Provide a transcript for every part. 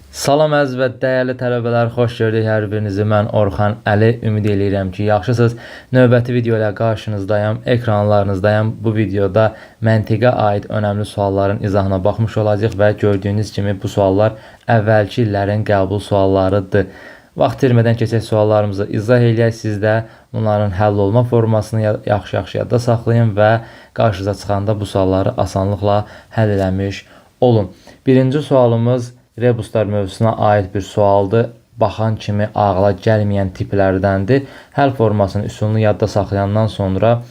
Salam əziz və dəyərli tələbələr, xoş gördük hər birinizi. Mən Orxan Əli. Ümid edirəm ki, yaxşısınız. Növbəti video ilə qarşınızdayım, ekranlarınızdayım. Bu videoda məntiqə aid önəmli sualların izahına baxmış olacağıq və gördüyünüz kimi bu suallar əvvəlki illərin qəbul suallarıdır. Vaxt itirmədən keçək suallarımızı izah eləyək. Siz də bunların həll olma formasını yaxşı-yaxşı yadda saxlayın və qarşınıza çıxanda bu sualları asanlıqla həll eləmiş olun. Birinci sualımız rebuslar mövzusuna aid bir sualdır. Baxan kimi ağla gəlməyən tiplərdəndir. Həll formasının üsulunu yadda saxlayandan sonra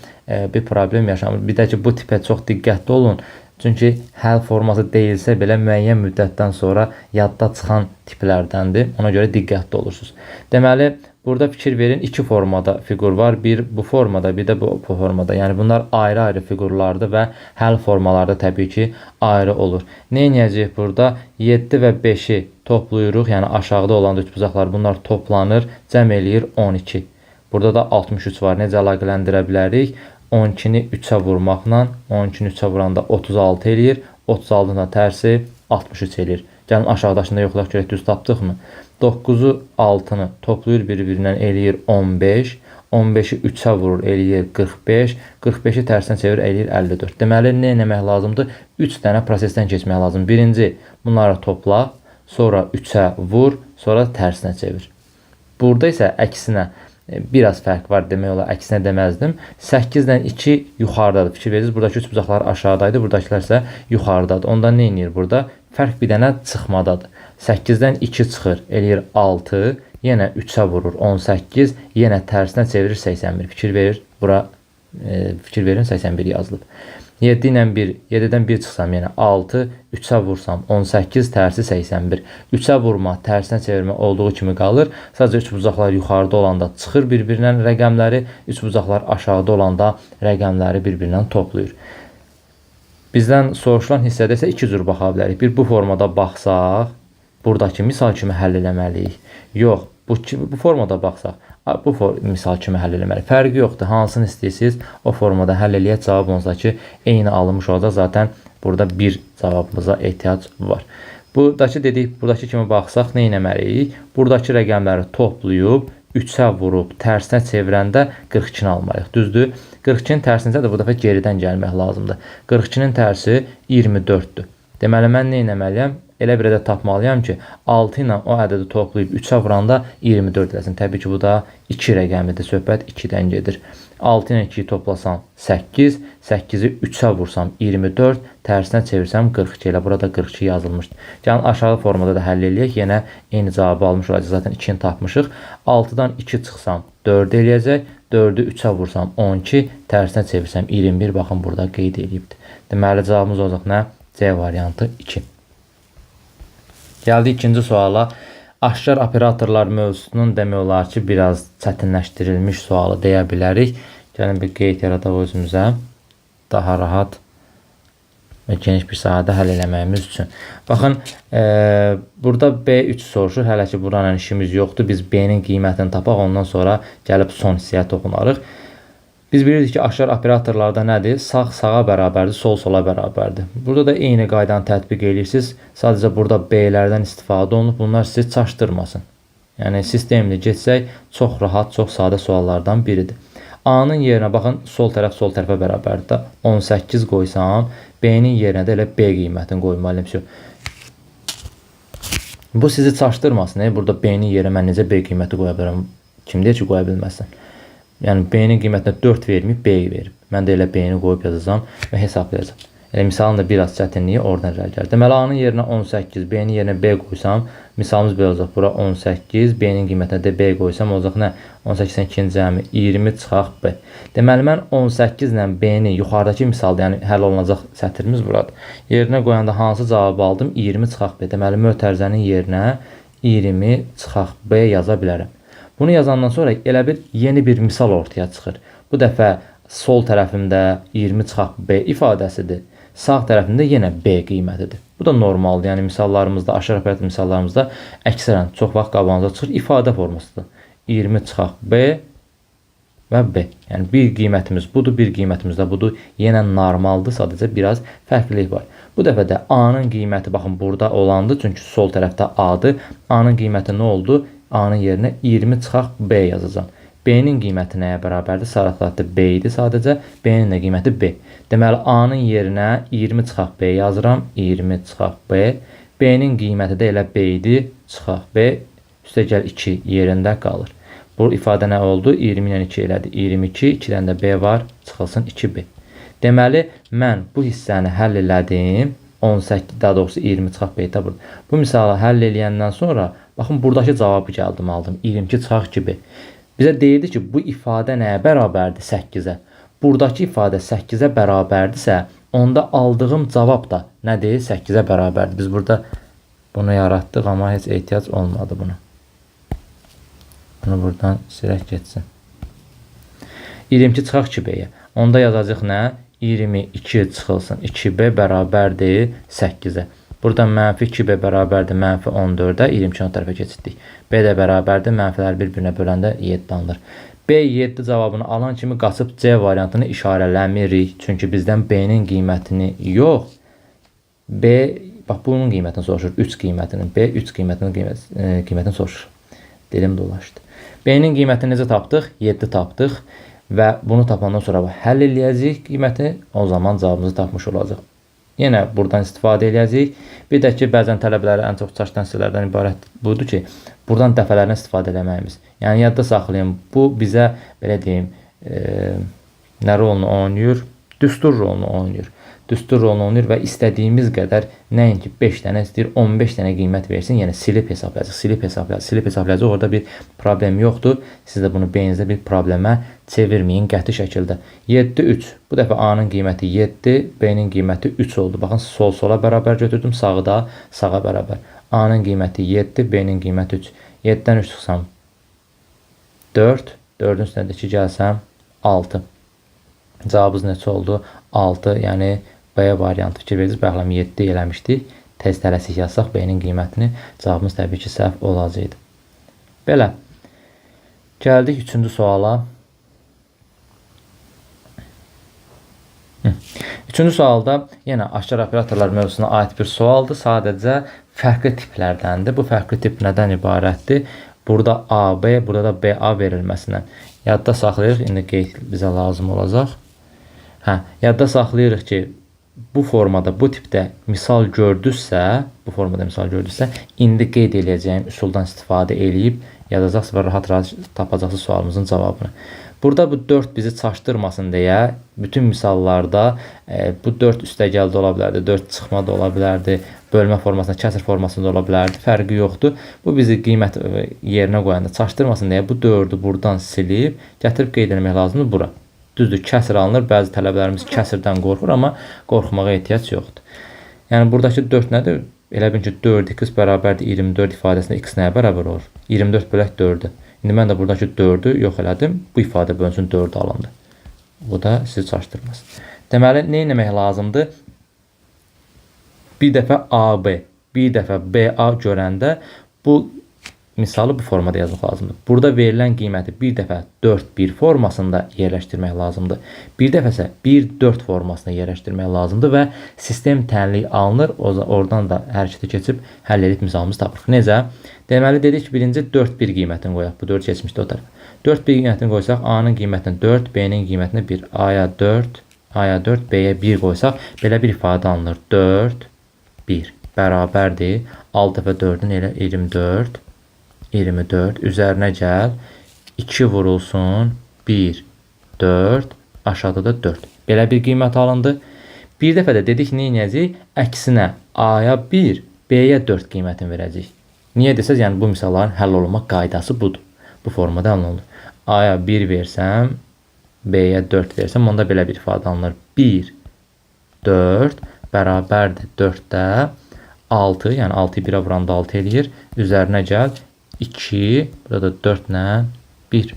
bir problem yaşamır. Bir də ki, bu tipə çox diqqətli olun. Çünki həll forması deyilsə belə müəyyən müddətdən sonra yadda çıxan tiplərdəndir. Ona görə diqqətli olursunuz. Deməli, burada fikir verin, iki formada fiqur var. Bir bu formada, bir də bu formada. Yəni bunlar ayrı-ayrı fiqurlardır və həll formaları təbii ki, ayrı olur. Nə edəcəyik burada? 7 və 5-i toplayırıq. Yəni aşağıda olan üçbucaqlar bunlar toplanır, cəm eləyir 12. Burada da 63 var. Necə əlaqələndirə bilərik? 12-ni 3-ə vurmaqla, 12-ni 3-ə vuranda 36 eləyir. 36-nın da tərsi 63 eləyir. Gəlin aşağıdakında yoxlayaq görək, düz tapdıqmı? 9-u 6-nı toplayır bir-birindən eləyir 15. 15-i 3-ə vurur eləyir 45. 45-i tərsinə çevir eləyir 54. Deməli, nə etmək lazımdır? 3 dənə prosesdən keçmək lazım. Birinci, bunları topla, sonra 3-ə vur, sonra tərsinə çevir. Burada isə əksinə biraz fərq var demək olar, əksinə deməzdim. 8-dən 2 yuxarıdadır. Fikir verirsiniz, buradakı üç bucaqlar aşağıdaydı, buradakılar isə yuxarıdadır. Onda nə edir burada? Fərq bir dənə çıxmadadır. 8-dən 2 çıxır, eləyir 6, yenə 3-ə vurur 18, yenə tərsinə çevirir 81. Fikir verin 81 yazılıb. 7 ilə 1, 7-dən 1 çıxsam yenə 6, 3-ə vursam 18, tərsi 81. 3-ə vurma, tərsinə çevirmə olduğu kimi qalır. Sadəcə üç bucaqlar yuxarıda olanda çıxır bir-birindən rəqəmləri, üç bucaqlar aşağıda olanda rəqəmləri bir-birindən toplayır. Bizdən soruşulan hissədə isə iki cür baxa bilərik. Bir, bu formada baxsaq, buradakı misal kimi həll eləməliyik. Yox, bu formada baxsaq, bu misal kimi həll eləməliyik. Fərqi yoxdur. Hansını istəyirsiniz, o formada həll eləyək. Cavab olsa ki, eyni alınmış olacaq. Zaten burada bir cavabımıza ehtiyac var. Buradakı dedik, buradakı kimi baxsaq, nə etməliyik? Buradakı rəqəmləri toplayıb, 3-ə vurub, tərsinə çevirəndə 42-ni almalıyıq. Düzdür? 42-nin tərsincə də bu dəfə geridən gəlmək lazımdır. 42-nin tərsi 24-dür. Deməli, mən nə etməliyəm? Elə bir ədəd tapmalıyam ki, 6 ilə o ədədi toplayıb 3-ə vuranda 24 eləsin. Təbii ki, bu da 2 rəqəmidir. Söhbət 2-dən gedir. 6 ilə 2-yi toplasam 8, 8-i 3-ə vursam 24, tərsinə çevirsəm 42 ilə. Burada 42 yazılmışdır. Gəlin aşağı formada da həll eləyək. Yenə eyni cavabı almış olacaq. Zaten 2-ni tapmışıq. 6-dan 2 çıxsam 4 eləyəcək. 4-ü 3-ə vursam 12, tərsinə çevirsəm 21. Baxın, burada qeyd edibdir. Deməli, cavabımız olacaq nə? C variantı 2. Gəldik ikinci suala. Aşkar operatorlar mövzusunun demək olar ki, biraz çətinləşdirilmiş sualı deyə bilərik. Gəlin bir qeyd yaradaq özümüzə. Daha rahat və geniş bir sahədə həll eləməyimiz üçün. Baxın, burada B3 soruşur. Hələ ki, buranın işimiz yoxdur. Biz B-nin qiymətini tapaq, ondan sonra gəlib son hissəyə toxunarıq. Biz bilirik ki, aşkar operatorlarda nədir? Sağ sağa bərabərdir, sol sola bərabərdir. Burada da eyni qaydanı tətbiq edirsiniz. Sadəcə burada B-lərdən istifadə olunub. Bunlar sizi çaşdırmasın. Yəni, sistemli geçsək, çox rahat, çox sadə suallardan biridir. A-nın yerinə baxın, sol tərəfə bərabərdir. 18 qoysam, B-nin yerinə də elə B qiymətini qoymalıyım. Bu sizi çaşdırmasın. Burada B-nin yerinə mən necə B qiyməti qoya bilərəm? Kim deyir ki, qoya bilməzsən? Yəni, B-nin qiymətinə 4 verməyib, B-yi verib. Mən də elə B-ni qoyub yazacağım və hesablayacağım. Misalın da biraz çətinliyi oradan irəli gəlir. Deməli, A-nın yerinə 18, B-nin yerinə B qoysam, misalımız belə olacaq. Bura 18, B-nin qiymətinə də B qoysam, olacaq nə? 18-dən 2-ci cəmi 20 çıxaq B. Deməli, mən 18 ilə B-ni yuxarıdakı misalda, yəni həll olunacaq sətirimiz buradır. Yerinə qoyanda hansı cavabı aldım? 20 çıxaq B. Deməli, mötərizənin yerinə 20 çıxaq B yaza bilərəm. Bunu yazandan sonra elə bir yeni bir misal ortaya çıxır. Bu dəfə sol tərəfimdə 20 çıxaq B ifadəsidir. Sağ tərəfimdə yenə B qiymətidir. Bu da normaldır. Yəni misallarımızda, aşağı operator misallarımızda əksərən çox vaxt qabağınıza çıxır. İfadə formasıdır. 20 çıxaq B və B. Yəni bir qiymətimiz budur, bir qiymətimiz də budur. Yenə normaldır, sadəcə biraz fərqlilik var. Bu dəfə də A-nın qiyməti baxın burada olandı, çünki sol tərəfdə A-dır. A-nın qiyməti nə oldu? A-nın yerinə 20 çıxaq B yazacağam. B-nin qiyməti nəyə bərabərdir? Sarı B idi sadəcə. B-nin də qiyməti B. Deməli, A-nın yerinə 20 çıxaq B yazıram. 20 çıxaq B. B-nin qiyməti də elə B idi. Çıxaq B. Üstəgəl 2 yerində qalır. Bu ifadə nə oldu? 20 ilə 2 elədi. 22. 2-dən də B var. Çıxılsın 2B. Deməli, mən bu hissəni həll elədim. 18, daha doğrusu 20 çıxaq B də burada. Bu misalı həll eləyəndən sonra, baxın, buradakı cavabı gəldim, aldım. 22 çıxaq 2B. Bizə deyirdi ki, bu ifadə nəyə bərabərdir? 8-ə. Buradakı ifadə 8-ə bərabərdirsə, onda aldığım cavab da nədir? 8-ə bərabərdir. Biz burada bunu yaratdıq, amma heç ehtiyac olmadı buna. Bunu buradan silək getsin. 22 çıxaq 2B-yə. Onda yazacaq nə? 22 çıxılsın 2B bərabərdir 8-ə. Burada mənfi 2B bərabərdir mənfi 14-ə, 22 o tərəfə keçirdik. B də bərabərdir, mənfilər bir-birinə böləndə 7 alınır. B 7 cavabını alan kimi qaçıb C variantını işarələmirik. Çünki bizdən B-nin qiymətini yox, B, bax bunun qiymətini soruşur, 3 qiymətinin, B 3 qiymətini soruşur. Dilim dolaşdı. B-nin qiymətini necə tapdıq? 7 tapdıq və bunu tapandan sonra həll eləyəcəyik qiyməti, o zaman cavabımızı tapmış olacaq. Yenə buradan istifadə edəcəyik. Bir də ki, bəzən tələbələrə ən çox çaşdan hissələrdən ibarət budur ki, buradan dəfələrlə istifadə eləməyimiz. Yəni, yadda saxlayın, bu bizə, belə deyim, nə rolunu oynayır? Düstur rolunu oynayır. Düstur rolunu oynayır və istədiyimiz qədər nəinki 5 dənə istəyir, 15 dənə qiymət versin, yəni silib hesablayacaq, silib hesablayacaq, orada bir problem yoxdur. Siz də bunu beyninizdə bir problemə çevirməyin qəti şəkildə. 7, 3. Bu dəfə A-nın qiyməti 7, B-nin qiyməti 3 oldu. Baxın, sol-sola bərabər götürdüm, sağı da sağa bərabər. A-nın qiyməti 7, B-nin qiyməti 3. 7-dən 3 çıxsam 4, 4-ün üstünə 2 gəlsəm 6. Cavabımız neçə oldu? 6, yəni B variantı fikir verirsiniz. Bəxləm 7 eləmişdik. Tez tələsik yazsaq B-nin qiymətini, cavabımız təbii ki, səhv olacaqdı. Belə. Gəldik 3-cü suala. 3-cü sualda yenə aşkar operatorlar mövzusuna aid bir sualdır. Sadəcə fərqli tiplərdəndir. Bu fərqli tip nədən ibarətdir? Burada AB, burada da BA verilməsindən. Yadda saxlayırıq. İndi qeyd bizə lazım olacaq. Yadda saxlayırıq ki, bu formada, bu tipdə misal gördünüzsə, indi qeyd edəcəyim üsuldan istifadə edib yazacaqsınız və rahat tapacaqsınız sualımızın cavabını. Burada bu 4 bizi çaşdırmasın deyə bütün misallarda bu 4 üstəgəldə ola bilərdi, 4 çıxma da ola bilərdi, bölmə formasında, kəsr formasında ola bilərdi, fərqi yoxdur. Bu bizi qiymət yerinə qoyanda çaşdırmasın deyə bu 4-ü buradan silib gətirib qeyd etmək lazımdır bura. Düzdür, kəsr alınır. Bəzi tələbələrimiz kəsirdən qorxur, amma qorxmağa ehtiyac yoxdur. Yəni, buradakı 4 nədir? Elə bilin ki, 4x bərabərdir 24 ifadəsində x nəyə bərabər olur? 24 bölək 4-dür. İndi mən də buradakı 4-ü yox elədim. Bu ifadə bölünsün 4 alındı. Bu da sizi çaşdırmaz. Deməli, nə etmək lazımdır? Bir dəfə AB, bir dəfə BA görəndə bu misalı bu formada yazmaq lazımdır. Burada verilən qiyməti bir dəfə 4-1 formasında yerləşdirmək lazımdır. Bir dəfə isə 1-4 formasında yerləşdirmək lazımdır və sistem tənlik alınır. Oradan da hərəkətə keçib həll edib misalımızı tapırıq. Necə? Deməli, dedik ki, birinci 4-1 qiymətini qoyaq. Bu 4 keçmişdi o tərəfə. 4-1 qiymətini qoysaq, A-nın qiymətini 4, B-nin qiymətini 1. A-ya 4, B-yə 1 qoysaq, belə bir ifadə alınır. 4, 1 bərabərdir. 6 dəfə 4-ün elə 24. 24 üzərinə gəl 2 vurulsun 1 4 aşağıda da 4. Belə bir qiymət alındı. Bir dəfə də dedik nə edəcəyik? Əksinə A-ya 1, B-yə 4 qiymətini verəcəyik. Niyə desəz, yəni bu misalların həll olunma qaydası budur. Bu formada həll olunur. A-ya 1 versəm, B-yə 4 versəm, onda belə bir ifadə alınır. 1 4 bərabərdir 4-də 6, yəni 6-yı 1-ə vuranda 6 eləyir. Üzərinə gəl 2, burada 4 ilə 1.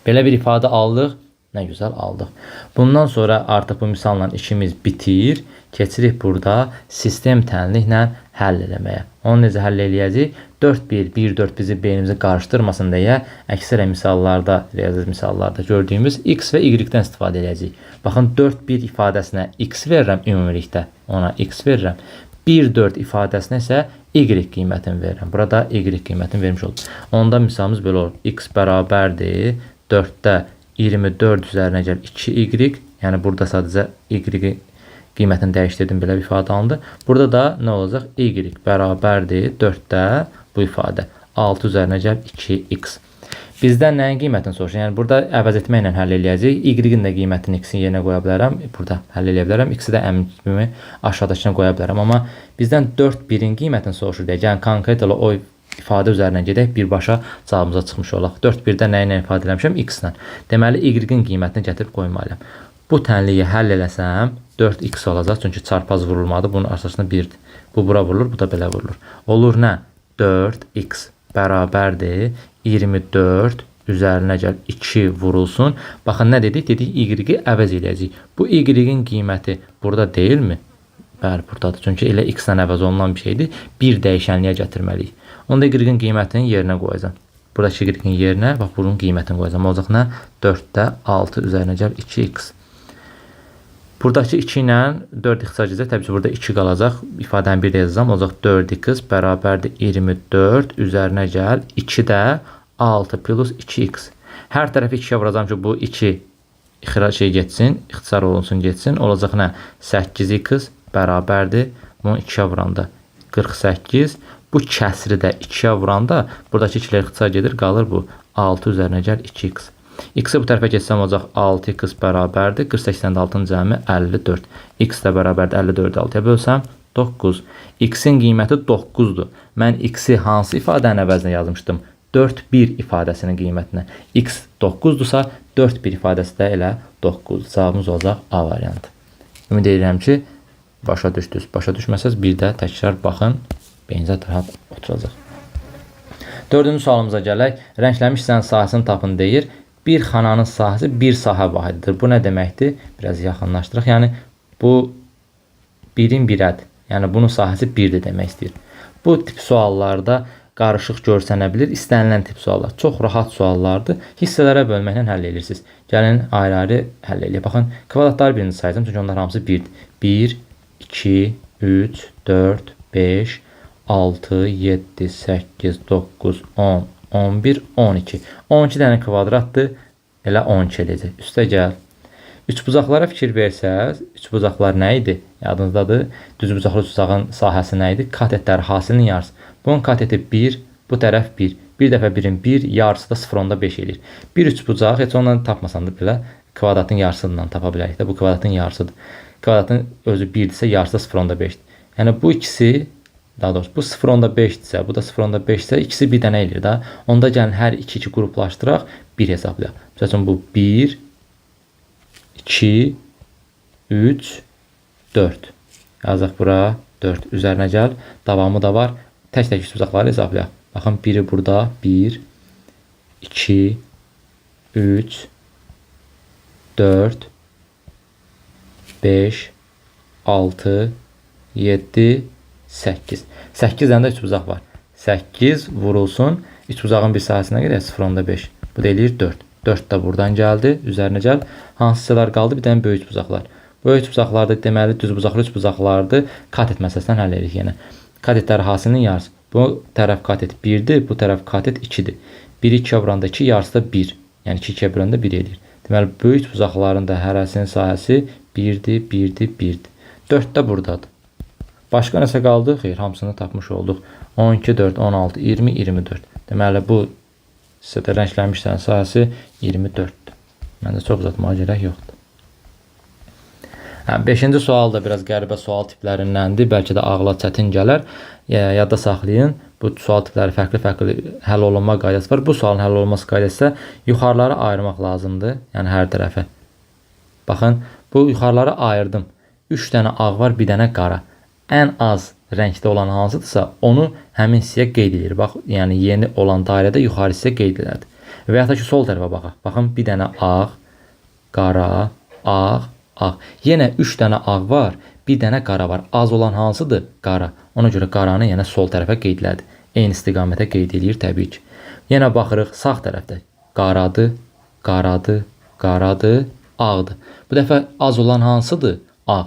Belə bir ifadə aldıq. Nə gözəl aldıq. Bundan sonra artıq bu misalla işimiz bitir. Keçirik burada sistem tənliklə həll eləməyə. Onu necə həll eləyəcəyik? 4-1, 1-4 bizi beynimizi qarışdırmasın deyə əksərə misallarda, riyazi misallarda gördüyümüz x və y-dən istifadə edəcəyik. Baxın, 4-1 ifadəsinə x verirəm ümumilikdə, ona x verirəm. 1-4 ifadəsinə isə y qiymətini verirəm. Burada y qiymətini vermiş olur. Onda misalımız belə olur. X bərabərdir 4-də 24 üzərinə gəl 2y. Yəni burada sadəcə y qiymətini dəyişdirdim, belə bir ifadə alındı. Burada da nə olacaq? Y bərabərdir 4-də bu ifadə 6 üzərinə gəl 2x. Bizdən nəyin qiymətini soruşur? Yəni burada əvəz etməklə həll eləyəcəyik. Y-in də qiymətini x-in yerinə qoya bilərəm. Burada həll eləyə bilərəm. X-i də əmin kimi aşağıdakına qoya bilərəm. Amma bizdən 4-1-in qiymətini soruşur deyə. Yəni konkret olaraq o ifadə üzərindən gedək, birbaşa cavabımıza çıxmış olaq. 4-1-də nə ilə ifadə eləmişəm? X-lə. Deməli, y-in qiymətini gətirib qoymalıyam. Bu tənliyi həll eləsəm 4x olacaq. Çünki çarpaz vurulmadı. Bunun əsasında 1-dir. Bu bura vurulur, bu da belə vurulur. Olur nə? 4x bərabərdir 24 üzərinə gəl 2 vurulsun. Baxın, nə dedik? Dedik, y-i əvəz eləyəcəyik. Bu y-in qiyməti burada deyilmi? Bəli, buradadır. Çünki elə x-lə əvəz olunan bir şeydir. Bir dəyişənliyə gətirməliyik. Onda y-in qiymətini yerinə qoyacam. Buradakı y-in yerinə, bax, bunun qiymətini qoyacam. Olacaq nə? 4-də 6 üzərinə gəl 2x. Buradakı 2 ilə 4x gələcək. Təbii ki, burada 2 qalacaq. İfadəni bir də yazacam. Olacaq 4x bərabərdir 24 üzərinə gəl 2-də 6 plus 2x. Hər tərəfi 2-yə vuracam ki, bu 2 getsin, ixtisar olunsun, getsin. Olacaq nə? 8x bərabərdir. Bunu 2-yə vuranda 48. Bu kəsri də 2-yə vuranda buradakı 2-lər ixtisar gedir. Qalır bu 6 üzərinə gəl 2x. X-i bu tərəfə geçsəm olacaq 6x bərabərdir. 48-dən 6-nın cəmi 54. X də bərabərdir 54-də 6-ya bölsəm 9. X-in qiyməti 9-dur. Mən X-i hansı ifadənin əvəzinə yazmışdım? 4-1 ifadəsinin qiymətinə. X 9-dursa 4-1 ifadəsi də elə 9. Cavabımız olacaq A variantı. Ümid edirəm ki, başa düşdünüz. Başa düşməsəz bir də təkrar baxın. Beyninizə rahat oturacaq. 4-cü sualımıza gələk. Rənglənmiş hissənin sahəsini tapın deyir. Bir xananın sahəsi bir sahə vahididir. Bu nə deməkdir? Biraz yaxınlaşdıraq. Yəni, bu birin birədir. Yəni, bunun sahəsi birdir demək istəyir. Bu tip suallarda qarışıq görsənə bilir. İstənilən tip suallar. Çox rahat suallardır. Hissələrə bölməklə həll edirsiniz. Gəlin, ayrı-ayrı həll edək. Baxın, kvadratları birini sayacağım. Çünki onlar hamısı birdir. 1, 2, 3, 4, 5, 6, 7, 8, 9, 10, 11, 12. 12 dənə kvadratdır. Elə 12 edəcək. Üstə gəl. Üçbucaqlara fikir versəz, üçbucaqlar nə idi? Yadınızdadır. Düzbucaqlı üçbucağın sahəsi nə idi? Katetləri hasilinin yarısı. Bunun kateti 1, bu tərəf 1. Bir dəfə 1-in 1, yarısı da 0.5 edir. Bir üçbucaq, heç ondan tapmasan da belə kvadratın yarısından tapa bilərik də. Bu kvadratın yarısıdır. Kvadratın özü 1-dirsə, yarısı da 0.5-dir. Yəni, bu ikisi, daha doğrusu bu 0.5-dirsə, bu da 0.5-dirsə, ikisi bir dənə eləyir da. Onda gəlin hər iki qruplaşdıraq, 1 hesablayaq. Məsəl üçün, bu 1, 2, 3, 4. Yazaq bura, 4. Üzərinə gəl. Davamı da var. Tək-tək üçbucaqları hesablayaq. Baxın, biri burada. 1, 2, 3, 4, 5, 6, 7, 8. 8 dənə də üçbucaq var. 8 vurulsun. Üçbucağın bir sahəsinə qədər 0.5. Bu da eləyir 4. 4 də buradan gəldi. Üzərinə gəl. Hansı hissələr qaldı? Bir dənə böyük bucaqlar. Böyük bucaqlarda deməli düzbucaqlı üçbucaqlardır. Katet məsələsindən həll edirik yenə. Katetlər hasilinin yarısı. Bu tərəf katet 1-dir, bu tərəf katet 2-dir. 1-i 2-yə vuranda 2, yarısı da 1. Yəni 2-2-yə böləndə 1 edir. Deməli böyük bucaqların da hərəsinin sahəsi 1-dir, 1-dir, 1-dir. 4 də buradadır. Başqa nəsə qaldı? Xeyr, hamısını tapmış olduq. 12, 4, 16, 20, 24. Deməli bu hissədə rənglənmişlərin sahəsi 24-dür. Məndə çox uzatmağa gerək yoxdur. 5-ci sual da biraz qəribə sual tiplərindəndir. Bəlkə də ağla çətin gələr. Yadda saxlayın. Bu sual tipləri fərqli-fərqli həll olunma qaydası var. Bu sualın həll olunması qaydası isə yuxarıları ayırmaq lazımdır. Yəni hər tərəfə. Baxın, bu yuxarıları ayırdım. 3 dənə ağ var, bir dənə qara. Ən az rəngdə olan hansıdırsa, onu həmin hissəyə qeyd edir. Bax, yəni yeni olan dairədə yuxarı hissə qeyd edilir. Və ya da ki, sol tərəfə baxaq. Baxın, bir dənə ağ, qara, ağ, ağ. Yenə 3 dənə ağ var, bir dənə qara var. Az olan hansıdır? Qara. Ona görə qaranı yenə sol tərəfə qeydlədi. Eyni istiqamətə qeyd eləyir təbii ki. Yenə baxırıq sağ tərəfdə. Qaradır, qaradır, qaradır, ağdır. Bu dəfə az olan hansıdır? Ağ.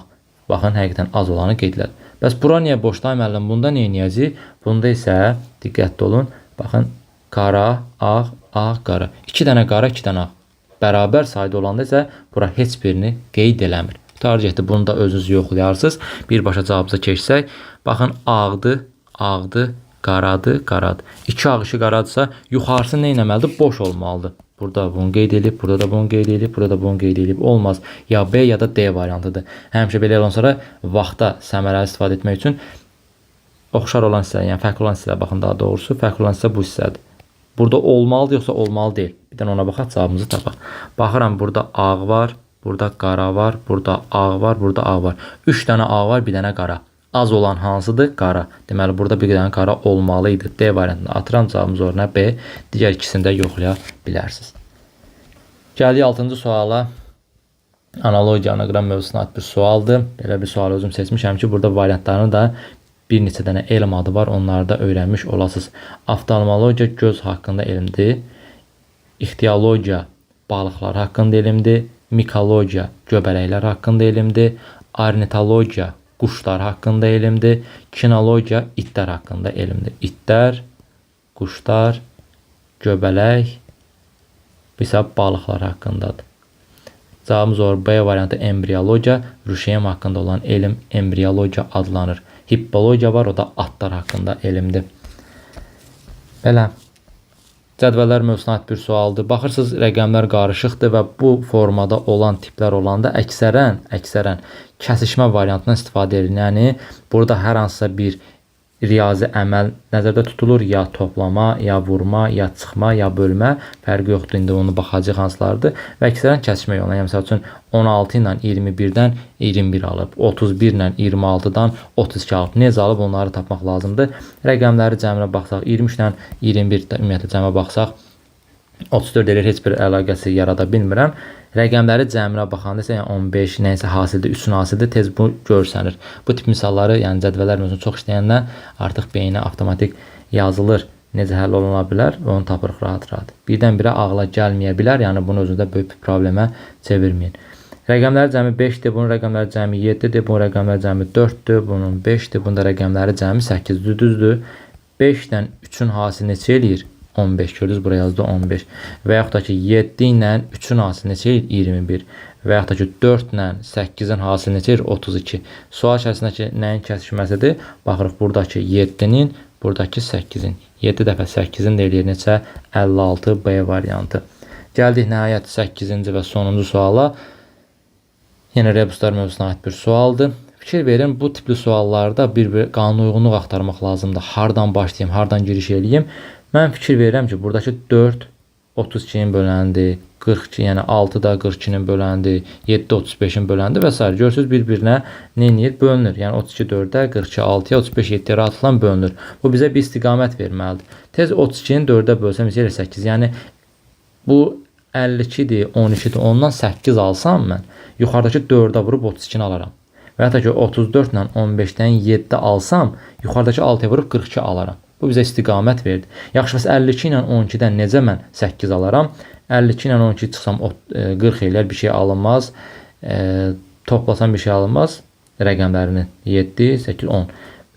Baxın, həqiqətən az olanı qeydlədi. Bəs bura niyə boşdur müəllim? Bunda nə edəcəyik? Bunda isə diqqətli olun. Baxın, qara, ağ, ağ, qara. 2 dənə qara, 2 dənə ağ. Bərabər sayda olanda isə bura heç birini qeyd eləmir. Tarixdə bunu da özünüz yoxlayarsınız. Birbaşa cavabımıza keçsək, baxın, ağdır, ağdır, qaradır, qaradır. 2 ağ, 2 qaradırsa, yuxarısı nə etməlidir? Boş olmalıdır. Burada bunu qeyd edib, burada da bunu qeyd edib, burada da bunu qeyd edib. Olmaz. Ya B ya da D variantıdır. Həmişə belə olan sonra vaxtda səmərəli istifadə etmək üçün oxşar olan hissə, yəni fərqli olan hissə, baxın daha doğrusu, fərqli olan hissə bu hissədir. Burada olmalıdır, yoxsa olmalı deyil. Bir dənə ona baxaq, cavabımızı tapaq. Baxıram, burada ağ var, burada qara var, burada ağ var, burada ağ var. 3 dənə ağ var, bir dənə qara. Az olan hansıdır? Qara. Deməli, burada bir dənə qara olmalıydı. D variantını atıram, cavabımız orana B. Digər ikisini də yoxlaya bilərsiniz. Gəldik 6-cı suala. Analogiya, anagram mövzusuna aid bir sualdır. Belə bir sual özüm seçmişəm ki, burada variantlarını da bir neçə dənə elm adı var, onları da öyrənmiş olasınız. Oftalmologiya göz haqqında elmdir. İxtiyologiya balıqlar haqqında elmdir. Mikologiya göbələklər haqqında elmdir. Ornitologiya quşlar haqqında elmdir. Kinologiya itlər haqqında elmdir. İtlər, quşlar, göbələk, isə balıqlar haqqındadır. Cavabımız olur B variantı embriyologiya, rüşeym haqqında olan elm embriyologiya adlanır. Hippologiya var, o da atlar haqqında elmdir. Belə. Cədvəllər mövzusuna aid bir sualdır. Baxırsınız, rəqəmlər qarışıqdır və bu formada olan tiplər olanda əksərən kəsişmə variantından istifadə edilir. Yəni, burada hər hansısa bir riyazi əməl nəzərdə tutulur. Ya toplama, ya vurma, ya çıxma, ya bölmə. Fərqi yoxdur, indi onu baxacaq hansılardır. Və əksərən kəsişmə yoluna. Yəni, məsəl üçün 16 ilə 21-dən 21 alıb, 31 ilə 26-dan 32 alıb. Necə alıb, onları tapmaq lazımdır. Rəqəmləri cəminə baxsaq, 23 ilə 21 ümumiyyətlə cəmə baxsaq, 34 elə heç bir əlaqəsi yarada bilmirəm. Rəqəmləri cəminə baxanda isə, yəni 15 nəysə hasildir, 3-ün hasildir, tez bu görsənir. Bu tip misalları, yəni cədvəllər mövzusunu çox işləyəndə artıq beyinə avtomatik yazılır. Necə həll oluna bilər, onu tapırıq rahat-rahat. Birdən-birə ağla gəlməyə bilər, yəni bunu özünüzdə böyük bir problemə çevirməyin. Rəqəmləri cəmi 5-dir, bunun rəqəmləri cəmi 7-dir, bunun rəqəmləri cəmi 4-dür, bunun 5-dir, bunda rəqəmləri cəmi 8-dir, düzdür. 5-dən 3-ün hasili neçə eləyir? 15, gördünüz, buraya yazdı 15. Və yaxud da ki, 7 ilə 3-ün hasili neçə eləyir? 21. Və yaxud da ki, 4 ilə 8-in hasili neçə eləyir? 32. Sual içərisindəki nəyin kəsişməsidir? Baxırıq, buradakı 7-nin, buradakı 8-in. 7 dəfə 8-in də eləyir neçə? 56 B variantı. Gəldik nəhayət 8-ci və sonuncu suala. Yenə rebuslar mövzusuna aid bir sualdır. Fikir verin, bu tipli suallarda bir qanun uyğunluq axtarmaq lazımdır. Hardan başlayayım, hardan giriş eləyim? Mən fikir verirəm ki, buradakı 4 32-nin böləndir, 42, yəni 6 da 42-nin böləndir, 7 35-in böləndir və s. Görürsünüz, bir-birinə nə edir? Bölünür. Yəni 32 4-ə, 42 6-ya, 35 7-yə rahatlıqla bölünür. Bu bizə bir istiqamət verməlidir. Tez 32-ni 4-ə bölsəm, isə 8. Yəni bu 52-dir, 12-dir. Ondan 8 alsam mən, yuxarıdakı 4-ə vurub 32-ni alaram. Və hətta ki, 34 ilə 15-dən 7 alsam, yuxarıdakı 6-ya vurub 42 alaram. Bu bizə istiqamət verdi. Yaxşı, bəs 52 ilə 12-dən necə mən 8 alaram? 52 ilə 12 çıxsam 40 eləyər, bir şey alınmaz. Toplasam bir şey alınmaz. Rəqəmlərini 7, 8, 10.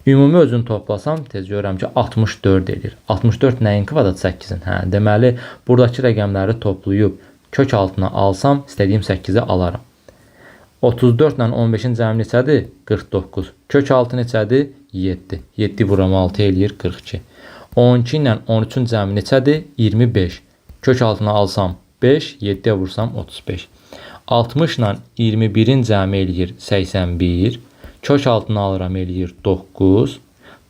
Ümumi özünü toplasam, tez görürəm ki, 64 eləyir. 64 nəyin kvadratı 8-in? Hə, deməli, buradakı rəqəmləri toplayıb kök altına alsam, istədiyim 8-i alaram. 34 ilə 15-in cəmi neçədir? 49. Kök altı neçədir? 7. 7 vuram 6 eləyir 42. 12 ilə 13-ün cəmi neçədir? 25. Kök altına alsam 5, 7-yə vursam 35. 60 ilə 21-in cəmi eləyir 81. Kök altına alıram eləyir 9.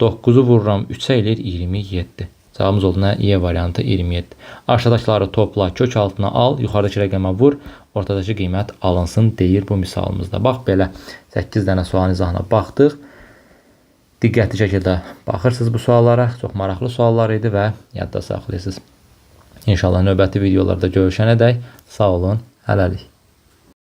9-u vururam 3-ə eləyir 27. Cavabımız oldu nə? E variantı 27. Aşağıdakıları topla, kök altına al, yuxarıdakı rəqəmə vur, ortadakı qiymət alınsın deyir bu misalımızda. Bax belə 8 dənə sualın izahına baxdıq. Diqqətli şəkildə baxırsınız bu suallara. Çox maraqlı suallar idi və yadda saxlayırsınız. İnşallah növbəti videolarda görüşənədək sağ olun, hələlik.